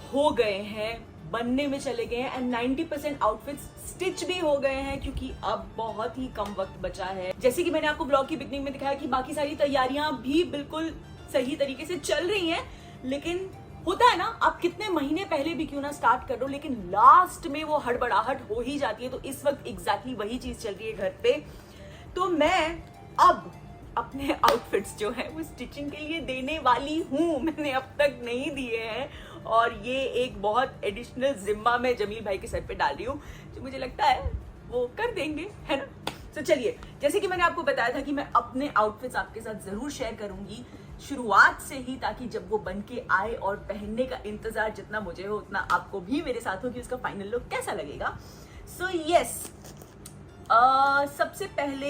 हो गए हैं, बनने में चले गए हैं एंड 90% आउटफिट्स स्टिच भी हो गए हैं क्योंकि अब बहुत ही कम वक्त बचा है। जैसे कि मैंने आपको ब्लॉग की बिगनिंग में दिखाया कि बाकी सारी तैयारियां भी बिल्कुल सही तरीके से चल रही हैं, लेकिन होता है ना, आप कितने महीने पहले भी क्यों ना स्टार्ट कर लो, लेकिन लास्ट में वो हड़बड़ाहट हो ही जाती है। तो इस वक्त एग्जैक्टली वही चीज चल रही है घर पे। तो मैं अब अपने आउटफिट्स जो है वो स्टिचिंग के लिए देने वाली हूँ। मैंने अब तक नहीं दिए हैं और ये एक बहुत एडिशनल जिम्मा मैं जमील भाई के सर पे डाल रही हूँ, जो मुझे लगता है वो कर देंगे, है ना। तो चलिए, जैसे कि मैंने आपको बताया था कि मैं अपने आउटफिट्स आपके साथ जरूर शेयर करूंगी शुरुआत से ही, ताकि जब वो बन के आए और पहनने का इंतजार जितना मुझे हो उतना आपको भी मेरे साथ हो कि उसका फाइनल लुक कैसा लगेगा। सो यस, सबसे पहले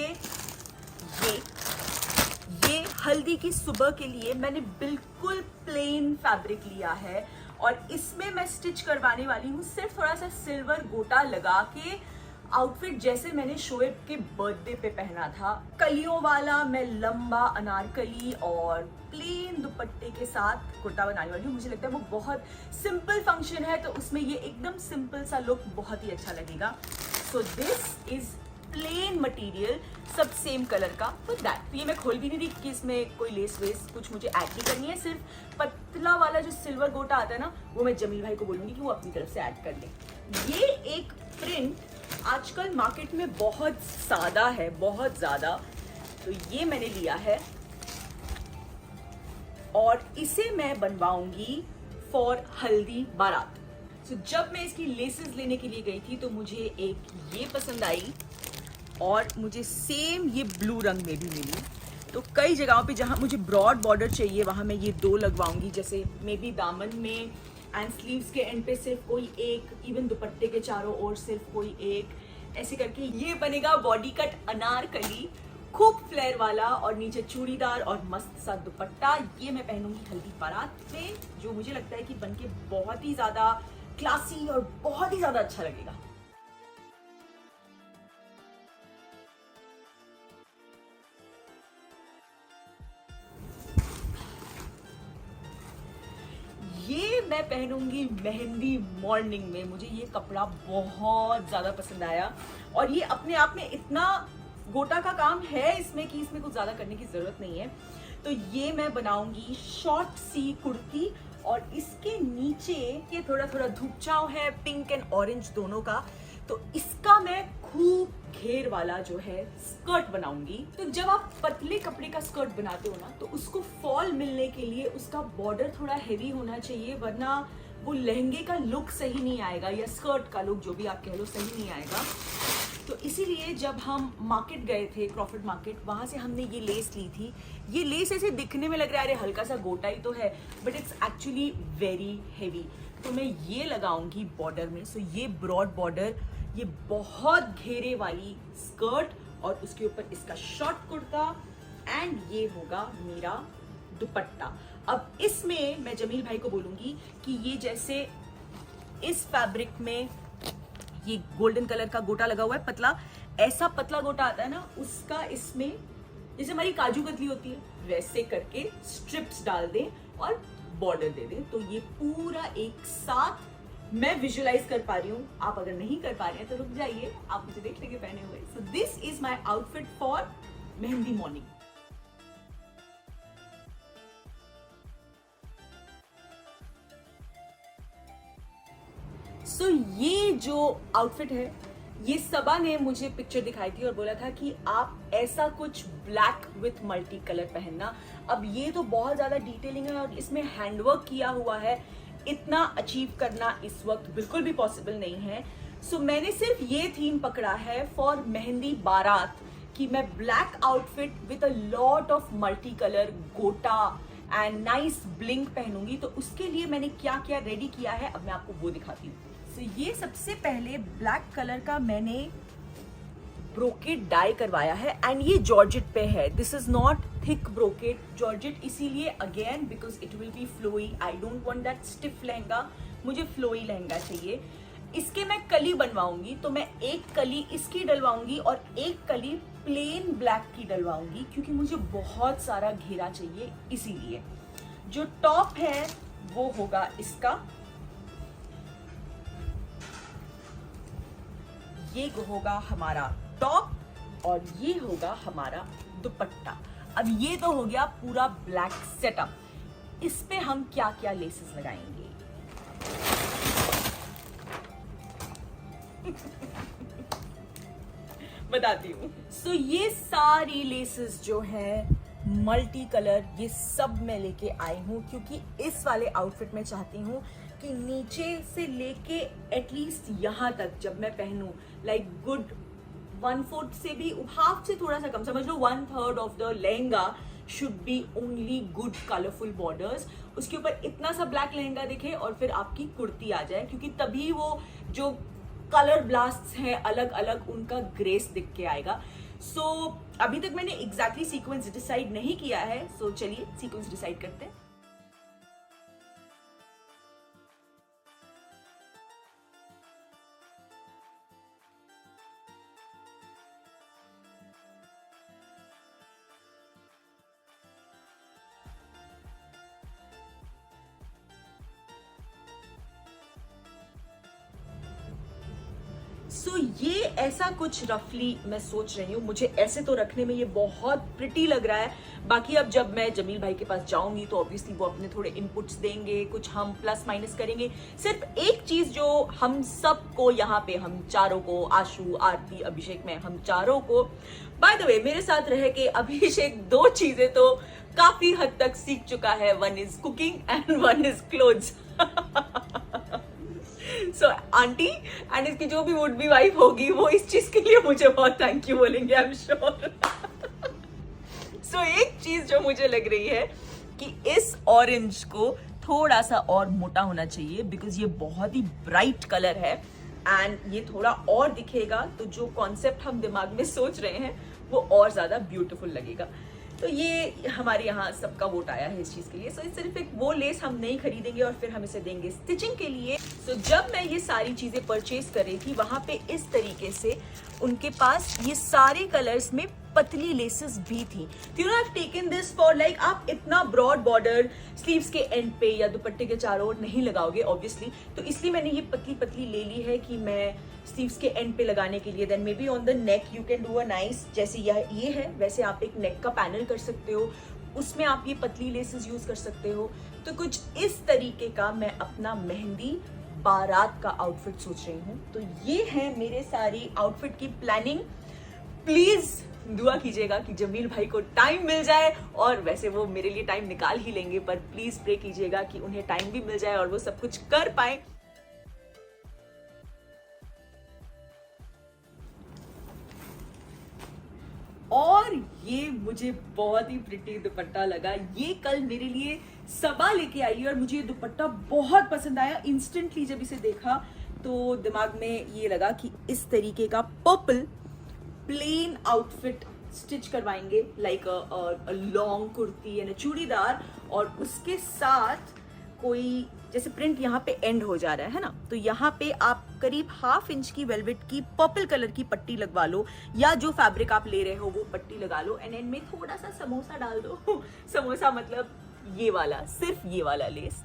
ये हल्दी की सुबह के लिए मैंने बिल्कुल प्लेन फैब्रिक लिया है और इसमें मैं स्टिच करवाने वाली हूँ सिर्फ थोड़ा सा सिल्वर गोटा लगा के, आउटफिट जैसे मैंने शोएब के बर्थडे पे पहना था, कलियों वाला मैं लंबा अनारकली और प्लेन दुपट्टे के साथ कुर्ता बनाने वाली हूँ। मुझे लगता है वो बहुत सिंपल फंक्शन है तो उसमें ये एकदम सिंपल सा लुक बहुत ही अच्छा लगेगा। So this is plain material, सब सेम कलर का विद दैट। तो ये मैं खोल भी नहीं रही कि इसमें कोई लेस वेस कुछ मुझे ऐड नहीं करनी है, सिर्फ पतला वाला जो सिल्वर गोटा आता है ना, वो मैं जमील भाई को बोलूंगी कि वो अपनी तरफ से ऐड कर दे। ये एक प्रिंट आजकल मार्केट में बहुत सादा है, बहुत ज्यादा, तो ये मैंने लिया है और इसे मैं बनवाऊंगी फॉर हल्दी बारात। तो जब मैं इसकी लेसेस लेने के लिए गई थी तो मुझे एक ये पसंद आई और मुझे सेम ये ब्लू रंग में भी मिली। तो कई जगहों पे जहां मुझे ब्रॉड बॉर्डर चाहिए वहां मैं ये दो लगवाऊंगी, जैसे मे बी दामन में एंड स्लीव्स के एंड पे सिर्फ कोई एक, इवन दुपट्टे के चारों ओर सिर्फ कोई एक, ऐसे करके ये बनेगा बॉडी कट अनारकली, खूब फ्लेयर वाला और नीचे चूड़ीदार और मस्त सा दुपट्टा। ये मैं पहनूंगी हल्दी बारात में, जो मुझे लगता है कि बनके बहुत ही ज्यादा क्लासी और बहुत ही ज्यादा अच्छा लगेगा। ये मैं पहनूंगी मेहंदी मॉर्निंग में। मुझे ये कपड़ा बहुत ज्यादा पसंद आया और ये अपने आप में इतना गोटा का काम है इसमें कि इसमें कुछ ज्यादा करने की जरूरत नहीं है। तो ये मैं बनाऊंगी शॉर्ट सी कुर्ती और इसके नीचे ये थोड़ा थोड़ा धूप छांव है, पिंक एंड ऑरेंज दोनों का, तो इसका मैं खूब घेर वाला जो है स्कर्ट बनाऊंगी। तो जब आप पतले कपड़े का स्कर्ट बनाते हो ना, तो उसको फॉल मिलने के लिए उसका बॉर्डर थोड़ा हेवी होना चाहिए, वरना वो लहंगे का लुक सही नहीं आएगा या स्कर्ट का लुक जो भी आप कह लो सही नहीं आएगा। तो इसीलिए जब हम मार्केट गए थे, क्रॉफर्ड मार्केट, वहां से हमने ये लेस ली थी। ये लेस ऐसे दिखने में लग रहा है अरे हल्का सा गोटा ही तो है, but it's actually very heavy. तो मैं ये लगाऊंगी बॉर्डर में। सो ये ब्रॉड बॉर्डर, ये बहुत घेरे वाली स्कर्ट और उसके ऊपर इसका शॉर्ट कुर्ता एंड ये होगा मेरा दुपट्टा। अब इसमें मैं जमील भाई को बोलूंगी कि ये जैसे इस फैब्रिक में ये गोल्डन कलर का गोटा लगा हुआ है पतला, ऐसा पतला गोटा आता है ना, उसका इसमें जैसे हमारी काजू कतली होती है वैसे करके स्ट्रिप्स डाल दें और बॉर्डर दे दें। तो ये पूरा एक साथ मैं विजुअलाइज कर पा रही हूँ। आप अगर नहीं कर पा रहे हैं तो रुक जाइए, आप मुझे देख लेंगे पहने हुए। So this is my outfit for mehndi morning. So ये जो आउटफिट है, ये सबा ने मुझे पिक्चर दिखाई थी और बोला था कि आप ऐसा कुछ ब्लैक विथ मल्टी कलर पहनना। अब ये तो बहुत ज्यादा डिटेलिंग है और इसमें हैंडवर्क किया हुआ है, इतना अचीव करना इस वक्त बिल्कुल भी पॉसिबल नहीं है। सो मैंने सिर्फ ये थीम पकड़ा है फॉर मेहंदी बारात कि मैं black outfit with a lot of multi colour गोटा एंड नाइस ब्लिंक पहनूंगी। तो उसके लिए मैंने क्या क्या रेडी किया है अब मैं आपको वो दिखाती हूँ। सो ये सबसे पहले ब्लैक कलर का मैंने ब्रोकेट डाई करवाया है एंड ये जॉर्जेट पे है। This is not thick brocade, georgette इसीलिए again because it will be flowy. I don't want that stiff lehenga, मुझे फ्लोई लहंगा चाहिए। इसके मैं कली बनवाऊंगी, तो मैं एक कली इसकी डलवाऊंगी और एक कली प्लेन ब्लैक की डलवाऊंगी क्योंकि मुझे बहुत सारा घेरा चाहिए। इसीलिए जो टॉप है वो होगा इसका ये होगा हमारा टॉप और ये होगा हमारा दुपट्टा। अब ये तो हो गया पूरा ब्लैक सेटअप। इस पे हम क्या क्या लेसेस लगाएंगे बताती हूँ। सो ये सारी लेसेस जो है मल्टी कलर, ये सब मैं लेके आई हूँ क्योंकि इस वाले आउटफिट में चाहती हूँ कि नीचे से लेके एटलीस्ट यहाँ तक जब मैं पहनूं लाइक गुड 1/4 से भी, हाफ से थोड़ा सा कम, समझ लो 1/3 of the lehenga should be only good colourful borders. उसके ऊपर इतना सा ब्लैक लहंगा दिखे और फिर आपकी कुर्ती आ जाए, क्योंकि तभी वो जो कलर ब्लास्ट्स हैं अलग अलग, उनका ग्रेस दिख के आएगा। सो अभी तक मैंने एग्जैक्टली सीक्वेंस डिसाइड नहीं किया है, सो चलिए सीक्वेंस डिसाइड करते हैं। सो ये ऐसा कुछ रफली मैं सोच रही हूँ। मुझे ऐसे तो रखने में ये बहुत प्रिटी लग रहा है। बाकी अब जब मैं जमील भाई के पास जाऊंगी तो ऑब्वियसली वो अपने थोड़े इनपुट्स देंगे, कुछ हम प्लस माइनस करेंगे। सिर्फ एक चीज जो हम सबको यहाँ पे, हम चारों को, आशु, आरती, अभिषेक में हम चारों को, बाय द वे मेरे साथ रह के अभिषेक 2 चीजें तो काफी हद तक सीख चुका है। 1 is cooking and 1 is clothes. So aunty and इसकी जो भी वुड बी वाइफ होगी वो इस चीज के लिए मुझे बहुत थैंक यू बोलेंगे, आई एम श्योर। सो एक चीज जो मुझे लग रही है कि इस ऑरेंज को थोड़ा सा और मोटा होना चाहिए, बिकॉज ये बहुत ही ब्राइट कलर है एंड ये थोड़ा और दिखेगा तो जो कॉन्सेप्ट हम दिमाग में सोच रहे हैं वो और ज्यादा ब्यूटीफुल लगेगा। तो ये हमारे यहाँ सबका वोट आया है इस चीज के लिए। सो सिर्फ एक वो लेस हम नहीं खरीदेंगे और फिर हम इसे देंगे स्टिचिंग के लिए। सो जब मैं ये सारी चीजें परचेज कर रही थी वहां पे इस तरीके से उनके पास ये सारे कलर्स में पतली लेसेस भी थी। You know I have taken this for like, आप इतना ब्रॉड बॉर्डर स्लीव्स के एंड पे या दुपट्टे के चारों ओर नहीं लगाओगे ऑब्वियसली, तो इसलिए मैंने ये पतली पतली ले ली है कि मैं स्लीव्स के एंड पे लगाने के लिए। Then may be on the neck you can do a nice, जैसे ये है वैसे आप एक नेक का पैनल कर सकते हो, उसमें आप ये पतली लेसेस यूज कर सकते हो। तो कुछ इस तरीके का मैं अपना मेहंदी बारात का आउटफिट सोच रही हूँ। तो ये है मेरे सारी आउटफिट की प्लानिंग। प्लीज दुआ कीजिएगा कि जमील भाई को टाइम मिल जाए, और वैसे वो मेरे लिए टाइम निकाल ही लेंगे, पर प्लीज प्रे कीजिएगा कि उन्हें टाइम भी मिल जाए और वो सब कुछ कर पाए। और ये मुझे बहुत ही प्रिटी दुपट्टा लगा। ये कल मेरे लिए सबा लेके आई और मुझे ये दुपट्टा बहुत पसंद आया। इंस्टेंटली जब इसे देखा तो दिमाग में ये लगा कि इस तरीके का पर्पल प्लेन आउटफिट स्टिच करवाएंगे, like a long kurti and churidar, और उसके साथ कोई जैसे प्रिंट यहाँ पे एंड हो जा रहा है ना, तो यहाँ पे आप करीब 1/2 इंच की वेलवेट की पर्पल कलर की पट्टी लगवा लो, या जो फैब्रिक आप ले रहे हो वो पट्टी लगा लो, एंड एंड में थोड़ा सा समोसा डाल दो। समोसा मतलब ये वाला, सिर्फ ये वाला लेस।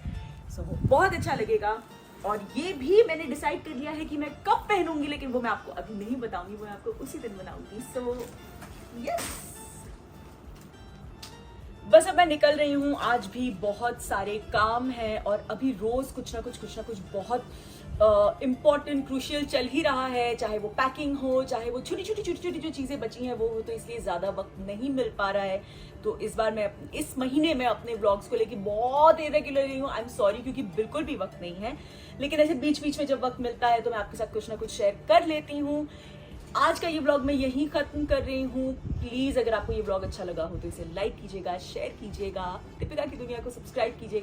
सो बहुत अच्छा लगेगा। और ये भी मैंने डिसाइड कर लिया है कि मैं कब पहनूंगी, लेकिन वो मैं आपको अभी नहीं बताऊंगी, वो मैं आपको उसी दिन बनाऊंगी। सो यस, बस अब मैं निकल रही हूँ। आज भी बहुत सारे काम है और अभी रोज कुछ ना कुछ बहुत इम्पॉर्टेंट क्रूशियल चल ही रहा है, चाहे वो पैकिंग हो, चाहे वो छोटी छोटी जो चीजें बची हैं वो हो, तो इसलिए ज्यादा वक्त नहीं मिल पा रहा है। तो इस बार मैं इस महीने में अपने व्लॉग्स को लेके बहुत इरेगुलर रही हूँ। आई एम सॉरी, क्योंकि बिल्कुल भी वक्त नहीं है, लेकिन ऐसे बीच बीच में जब वक्त मिलता है तो मैं आपके साथ कुछ ना कुछ शेयर कर लेती हूँ। आज का ये व्लॉग मैं यहीं खत्म कर रही हूँ। प्लीज अगर आपको ये व्लॉग अच्छा लगा हो तो इसे लाइक कीजिएगा, शेयर कीजिएगा, दीपिका की दुनिया को सब्सक्राइब कीजिएगा।